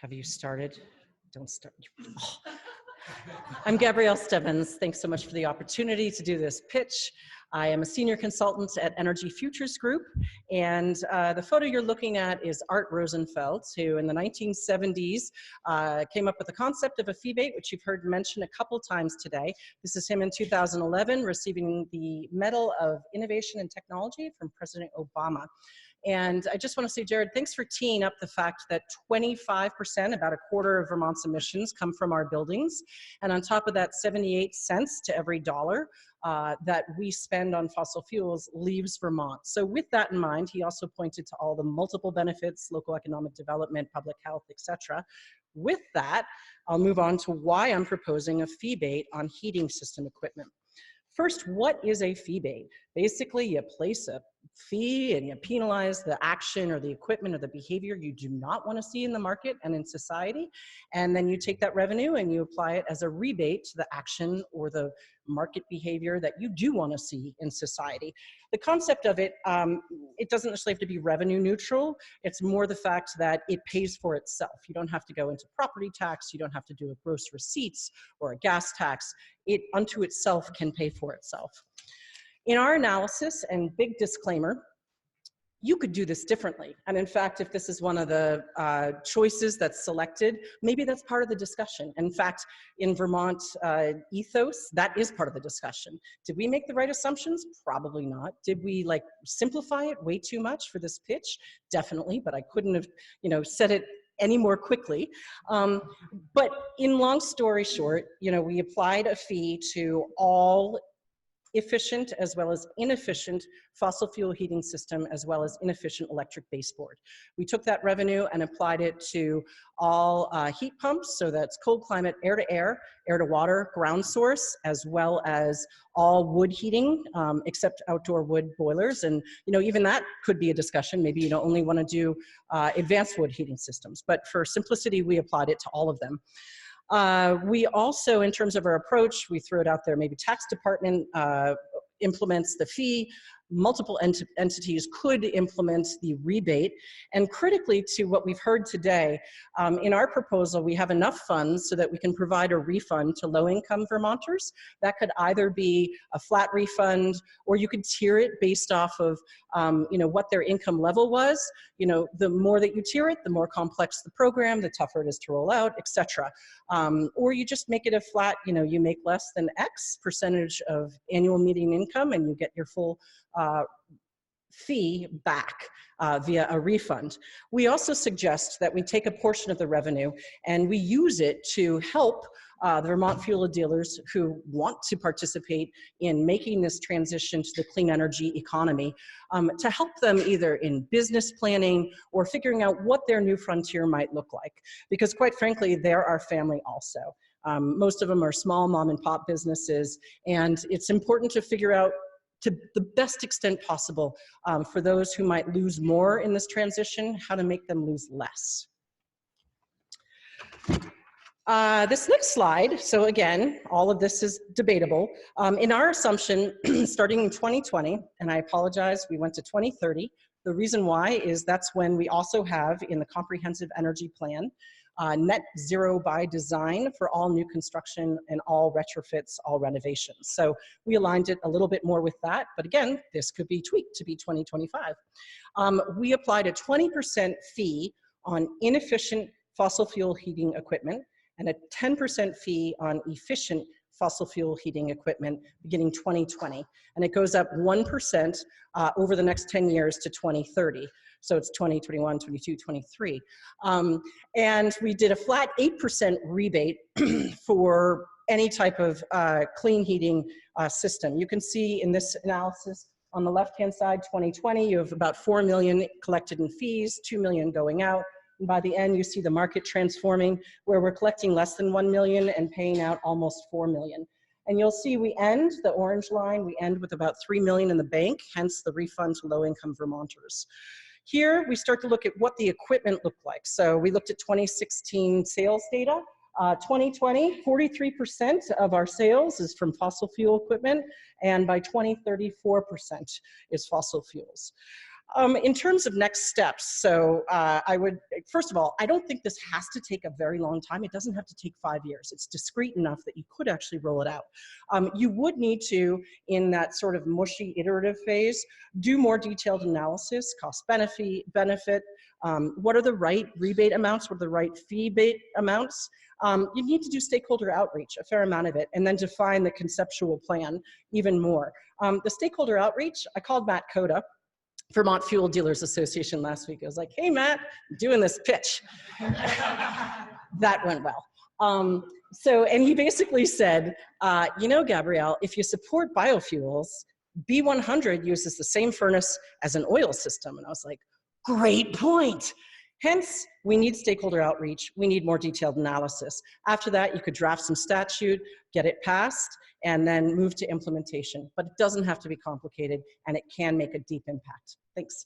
Have you started? Don't start. Oh. I'm Gabrielle Stebbins. Thanks so much for the opportunity to do this pitch. I am a senior consultant at Energy Futures Group, and the photo you're looking at is Art Rosenfeld, who in the 1970s came up with the concept of a fee-bait, which you've heard mentioned a couple times today. This is him in 2011 receiving the Medal of Innovation and Technology from President Obama. And I just want to say, Jared, thanks for teeing up the fact that 25%, about a quarter of Vermont's emissions, come from our buildings. And on top of that, 78 cents to every dollar that we spend on fossil fuels leaves Vermont. So with that in mind, he also pointed to all the multiple benefits, local economic development, public health, etc. With that, I'll move on to why I'm proposing a fee-bait on heating system equipment. First, what is a fee-bait? Basically, you place a fee and you penalize the action or the equipment or the behavior you do not want to see in the market and in society, and then you take that revenue and you apply it as a rebate to the action or the market behavior that you do want to see in society. The concept of it, it doesn't necessarily have to be revenue neutral. It's more the fact that it pays for itself. You don't have to go into property tax. You don't have to do a gross receipts or a gas tax. It unto itself can pay for itself. In our analysis, and big disclaimer, you could do this differently. And in fact, if this is one of the choices that's selected, maybe that's part of the discussion. In fact, in Vermont ethos, that is part of the discussion. Did we make the right assumptions? Probably not. Did we simplify it way too much for this pitch? Definitely, but I couldn't have said it any more quickly. But in long story short, we applied a fee to all efficient as well as inefficient fossil fuel heating system as well as inefficient electric baseboard. We took that revenue and applied it to all heat pumps, so that's cold climate, air to air, air to water, ground source, as well as all wood heating except outdoor wood boilers. And even that could be a discussion. Maybe you don't only want to do advanced wood heating systems, but for simplicity, we applied it to all of them. We also, in terms of our approach, we threw it out there, maybe tax department implements the fee, multiple entities could implement the rebate, and critically to what we've heard today, in our proposal, we have enough funds so that we can provide a refund to low-income Vermonters. That could either be a flat refund, or you could tier it based off of what their income level was. The more that you tier it, the more complex the program, the tougher it is to roll out, etc. Or you just make it a flat, you make less than X percentage of annual median income and you get your full fee back via a refund. We also suggest that we take a portion of the revenue and we use it to help the Vermont fuel dealers who want to participate in making this transition to the clean energy economy, to help them either in business planning or figuring out what their new frontier might look like. Because quite frankly, they're our family also. Most of them are small mom and pop businesses, and it's important to figure out to the best extent possible for those who might lose more in this transition, how to make them lose less. This next slide, so again, all of this is debatable. In our assumption, starting in 2020, and I apologize, we went to 2030. The reason why is that's when we also have in the Comprehensive Energy Plan, net zero by design for all new construction and all retrofits, all renovations. So we aligned it a little bit more with that, but again, this could be tweaked to be 2025. We applied a 20% fee on inefficient fossil fuel heating equipment and a 10% fee on efficient fossil fuel heating equipment beginning 2020. And it goes up 1% over the next 10 years to 2030. So it's 2021, 22, 23. And we did a flat 8% rebate for any type of clean heating system. You can see in this analysis on the left-hand side, 2020, you have about 4 million collected in fees, 2 million going out. And by the end, you see the market transforming where we're collecting less than 1 million and paying out almost 4 million. And you'll see we end, the orange line, we end with about 3 million in the bank, hence the refund to low-income Vermonters. Here, we start to look at what the equipment looked like. So we looked at 2016 sales data. 2020, 43% of our sales is from fossil fuel equipment, and by 2030, 4% is fossil fuels. In terms of next steps, so I would, first of all, I don't think this has to take a very long time. It doesn't have to take 5 years. It's discrete enough that you could actually roll it out. You would need to, in that sort of mushy iterative phase, do more detailed analysis, cost benefit, what are the right rebate amounts, what are the right fee amounts. You need to do stakeholder outreach, a fair amount of it, and then define the conceptual plan even more. The stakeholder outreach, I called Matt Coda, Vermont Fuel Dealers Association last week. I was like, hey, Matt, I'm doing this pitch. That went well. And he basically said, you know, Gabrielle, if you support biofuels, B100 uses the same furnace as an oil system. And I was like, great point. Hence, we need stakeholder outreach. We need more detailed analysis. After that, you could draft some statute, get it passed, and then move to implementation. But it doesn't have to be complicated, and it can make a deep impact. Thanks.